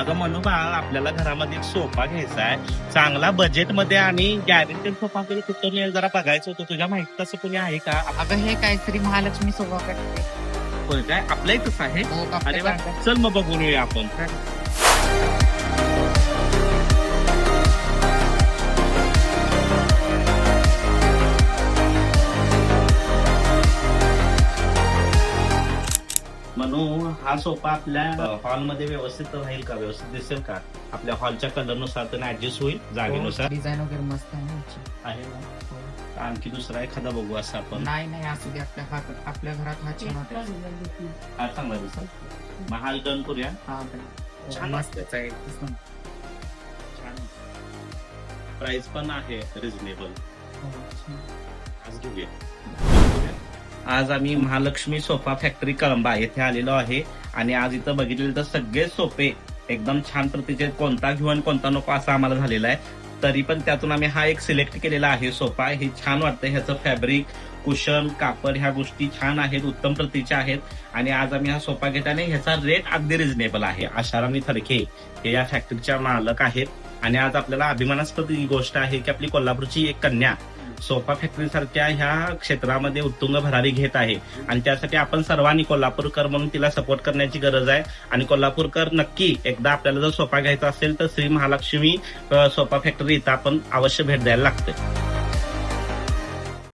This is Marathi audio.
अगं म्हणू बाळ, आपल्याला घरामध्ये एक सोफा घ्यायचा आहे चांगला बजेटमध्ये आणि गॅरंटेड सोफा आपल्याला कुठं मिळेल जरा बघायचं होतं. तुझ्या माहिती तसं कोणी आहे का? अगं हे काहीतरी महालक्ष्मी सोबा करते. होय काय आपल्या इथंच आहे? हो, आपल्या अरे वा, भागात. चल मग बघून येऊया आपण. म्हणू हा सोफा आपल्या हॉलमध्ये व्यवस्थित राहील का? व्यवस्थित दिसेल का? आपल्या हॉलच्या कलरनुसार तर ऍडजस्ट होईल जागेनुसार. डिझाईन वगैरे मस्त आहे ना याची. आहे ना? आणखी दुसरा एखादा बघू असं आपण. नाही असू दे, आपल्या घरात हा छान होता. हा चांगला दिसेल. मग हा डन करूया. हा छान मस्तच आहे. छान. प्राइस पण आहे रिझनेबल. आज घेऊया. आज आम्ही महालक्ष्मी सोफा फॅक्टरी कळंबा येथे आलेलो आहे आणि आज इथं बघितले तर सगळे सोफे एकदम छान प्रतीचे, कोणता घेऊ आणि कोणता नको असं आम्हाला झालेलं आहे. तरी पण त्यातून आम्ही हा एक सिलेक्ट केलेला आहे सोफा. हे छान वाटतं. ह्याचं फॅब्रिक, कुशन, कापड ह्या गोष्टी छान आहेत, उत्तम प्रतीच्या आहेत. आणि आज आम्ही हा सोफा घेताना ह्याचा रेट अगदी रिझनेबल आहे. आशारामी थडके हे या फॅक्टरीच्या मालक आहेत आणि आज आपल्याला अभिमानास्पद ही गोष्ट आहे की आपली कोल्हापूरची एक कन्या सोफा फॅक्टरी सारख्या ह्या क्षेत्रामध्ये उत्तुंग भरारी घेत आहे. आणि त्यासाठी आपण सर्वांनी कोल्हापूरकर म्हणून तिला सपोर्ट करण्याची गरज आहे. आणि कोल्हापूरकर नक्की एकदा आपल्याला जर सोफा घ्यायचा असेल तर श्री महालक्ष्मी सोफा फॅक्टरी इथं आपण अवश्य भेट द्यायला लागते.